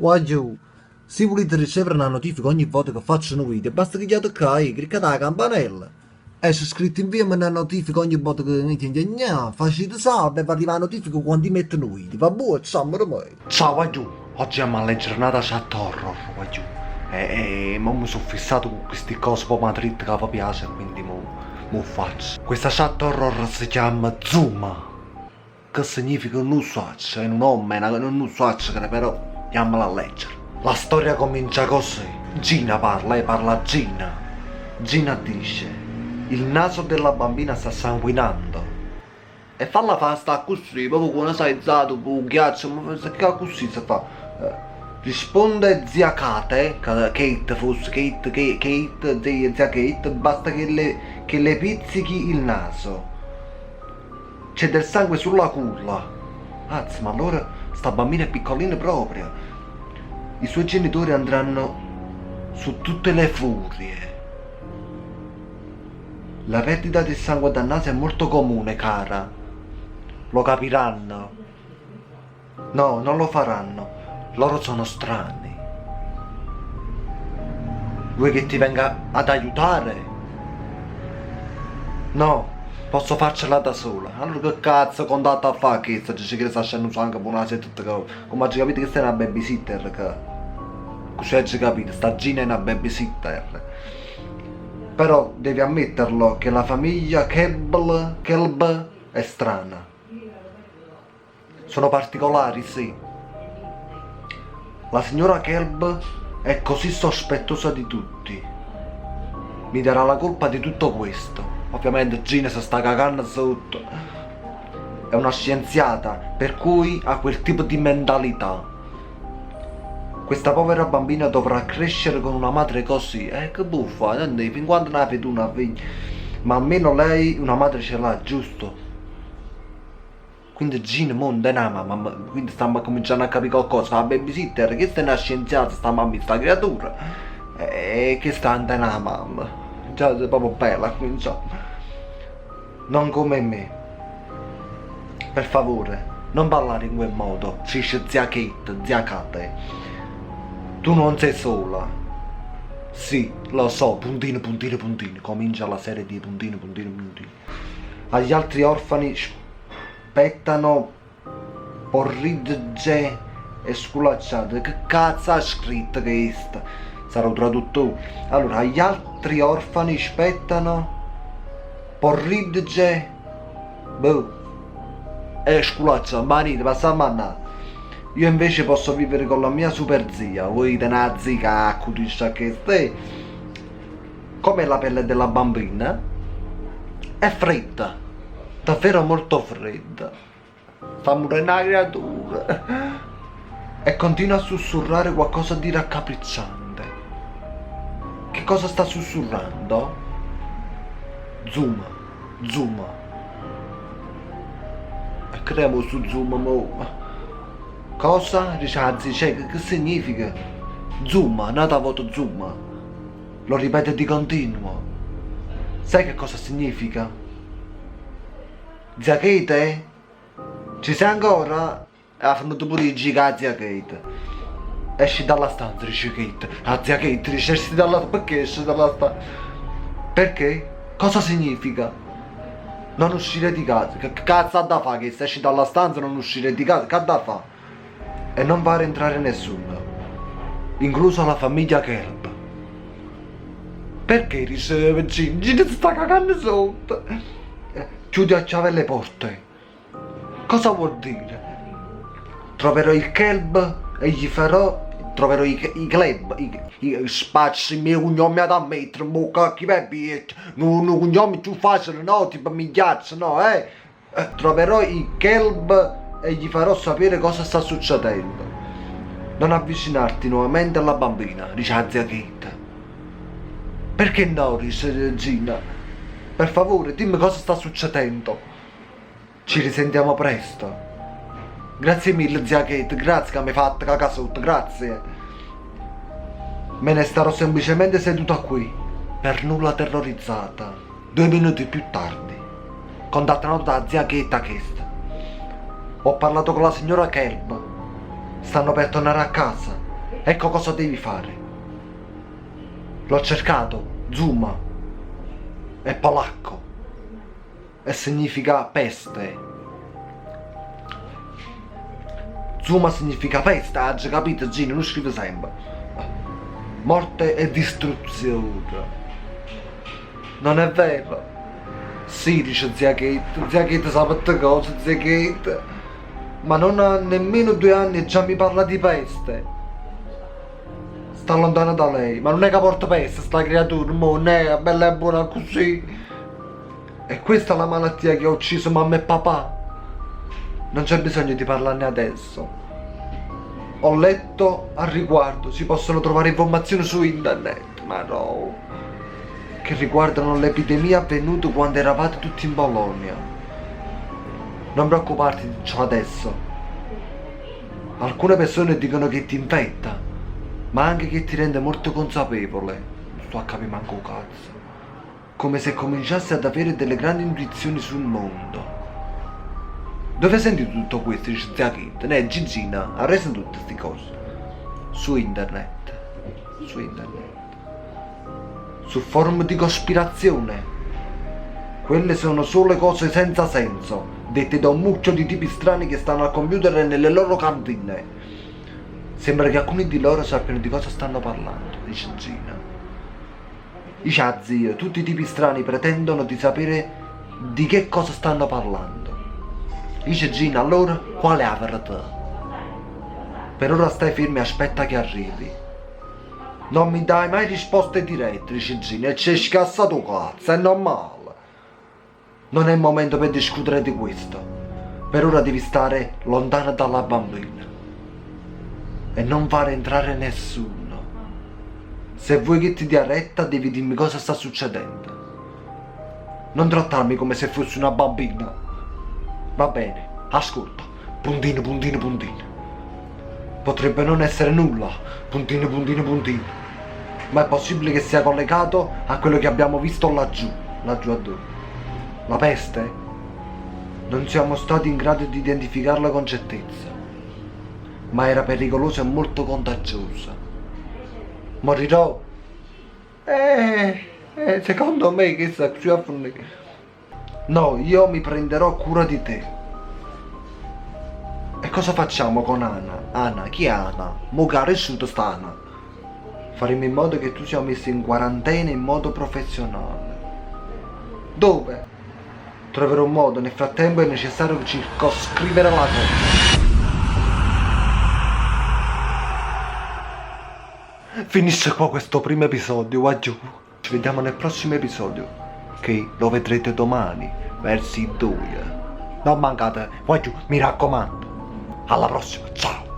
Voglio, se volete ricevere una notifica ogni volta che faccio un video, basta che gli toccate, cliccate la campanella. Esce scritto inviami una notifica ogni volta che metti facete salve e va arrivare la notifica quando mettono un video. Va buono, ciao, ormai. Ciao Wagyu, oggi è una giornata chat horror Wagyu. Mo mi sono fissato con questi cose po' Madrid che vi piace, quindi mo faccio. Questa chat horror si chiama Zuma, che significa non so, è un nome, non so che però andiamola a leggere. La storia comincia così. Gina parla Gina. Gina dice: il naso della bambina sta sanguinando. E falla fa sta così, proprio quando sei izzato, un ghiaccio, ma che così si fa? Risponde zia Kate fosse Kate, zia Kate, basta che le pizzichi il naso. C'è del sangue sulla culla. Anzi, ma allora sta bambina è piccolina proprio. I suoi genitori andranno su tutte le furie. La perdita di sangue dal naso è molto comune, cara. Lo capiranno. No, non lo faranno. Loro sono strani. Vuoi che ti venga ad aiutare? No, posso farcela da sola. Allora che cazzo contatto a fare che se ci sta scendendo sangue per una settimana che... Come hai capito che sei una babysitter che... Così hai capito, sta Gina è una babysitter. Però devi ammetterlo che la famiglia Kelb è strana. Sono particolari, sì. La signora Kelb è così sospettosa di tutti. Mi darà la colpa di tutto questo. Ovviamente Gina si sta cagando sotto. È una scienziata, per cui ha quel tipo di mentalità. Questa povera bambina dovrà crescere con una madre così. Che buffa, fin quando ne avete una figlia. Ma almeno lei una madre ce l'ha, giusto? Quindi Gina non è una mamma, quindi stiamo cominciando a capire qualcosa. La babysitter, che è una scienziata, sta mamma, sta creatura. E che sta in una mamma. Già è proprio bella, quindi insomma. Non come me. Per favore, non parlare in quel modo. Dice zia Kate, zia Kate. Tu non sei sola. Sì, lo so, puntini, puntini, puntini. Comincia la serie di puntini, puntini, puntini. Agli altri orfani spettano porridge e sculacciate. Che cazzo ha scritto questo? Sarà un traduttore. Allora, agli altri orfani spettano porridge e sculacciate. Marito, passa a mannare. Io invece posso vivere con la mia super zia. Voi tenazzi cacco di sciacchette. Come la pelle della bambina? È fredda. Davvero molto fredda. Sta morendo una creatura. E continua a sussurrare qualcosa di raccapricciante. Che cosa sta sussurrando? Zuma. Zuma. E cremo su Zuma mo. Cosa? Dice, che significa? Zuma, nata voto Zuma. Lo ripete di continuo. Sai che cosa significa? Zia Kate? Ci sei ancora? Ha venuto pure i giga zia Kate. Esci dalla stanza, dice Kate. Ah, zia Kate, dice esci dalla stanza. Perché esci dalla stanza? Perché? Cosa significa? Non uscire di casa. Che cazzo ha da fare che se esci dalla stanza non uscire di casa? Che ha da fare? E non fare entrare nessuno, incluso la famiglia Kelb. Perché riceve Gina si sta cagando sotto? Chiudi a chiave le porte. Cosa vuol dire? Troverò il Kelb e gli farò. Troverò i club, i spacci, i miei cognomi ad ammettere, mo cacchi pepi, non cognomi più facili, no, tipo migliaccio, no, troverò i Kelb e gli farò sapere cosa sta succedendo. Non avvicinarti nuovamente alla bambina, dice la zia Kate. Perché no, dice Gina. Per favore, dimmi cosa sta succedendo. Ci risentiamo presto. Grazie mille, zia Kate, grazie che mi hai fatto cagare sotto, grazie. Me ne starò semplicemente seduta qui, per nulla terrorizzata. 2 minuti più tardi, contattano da zia Kate a Kate. Ho parlato con la signora Kelb. Stanno per tornare a casa. Ecco cosa devi fare. L'ho cercato, Zuma, è polacco e significa peste. Zuma significa peste, hai già capito Gino, non scrive sempre. Morte e distruzione. Non è vero? Sì, dice zia Kate sa molte cose, zia Kate. Ma non ha nemmeno 2 anni e già mi parla di peste. Sta lontano da lei, ma non è che porta peste sta creatura, mo, non è bella e buona così. E questa è la malattia che ha ucciso mamma e papà. Non c'è bisogno di parlarne adesso. Ho letto al riguardo, si possono trovare informazioni su internet, ma no, che riguardano l'epidemia avvenuta quando eravate tutti in Bologna. Non preoccuparti di ciò adesso. Alcune persone dicono che ti infetta, ma anche che ti rende molto consapevole. Non sto a capire manco un cazzo. Come se cominciassi ad avere delle grandi intuizioni sul mondo. Dove hai sentito tutto questo? Dice zia Kate. Gigina, ha reso tutte queste cose. Su internet. Su internet. Su forum di cospirazione. Quelle sono solo cose senza senso, dette da un mucchio di tipi strani che stanno al computer e nelle loro cantine. Sembra che alcuni di loro sappiano di cosa stanno parlando, dice Gina. Dice a zio, tutti i tipi strani pretendono di sapere di che cosa stanno parlando. Dice Gina, allora qual è la verità? Per ora stai fermi e aspetta che arrivi. Non mi dai mai risposte dirette, dice Gina, e c'è scassato cazzo, è normale. Non è il momento per discutere di questo. Per ora devi stare lontano dalla bambina. E non fare entrare nessuno. Se vuoi che ti dia retta, devi dirmi cosa sta succedendo. Non trattarmi come se fossi una bambina. Va bene, ascolta. Puntino, puntino, puntino. Potrebbe non essere nulla. Puntino, puntino, puntino. Ma è possibile che sia collegato a quello che abbiamo visto laggiù. Laggiù a dove? La peste? Non siamo stati in grado di identificarla con certezza. Ma era pericolosa e molto contagiosa. Morirò? Secondo me che sta qui a fornire. No, io mi prenderò cura di te. E cosa facciamo con Anna? Anna, chi è Anna? Mo che ha cresciuto sta Anna. Faremo in modo che tu sia messo in quarantena in modo professionale. Dove? Troverò un modo, nel frattempo è necessario circoscrivere la cosa. Finisce qua questo primo episodio, va giù. Ci vediamo nel prossimo episodio, che lo vedrete domani, verso i 2. Non mancate, va giù, mi raccomando. Alla prossima, ciao.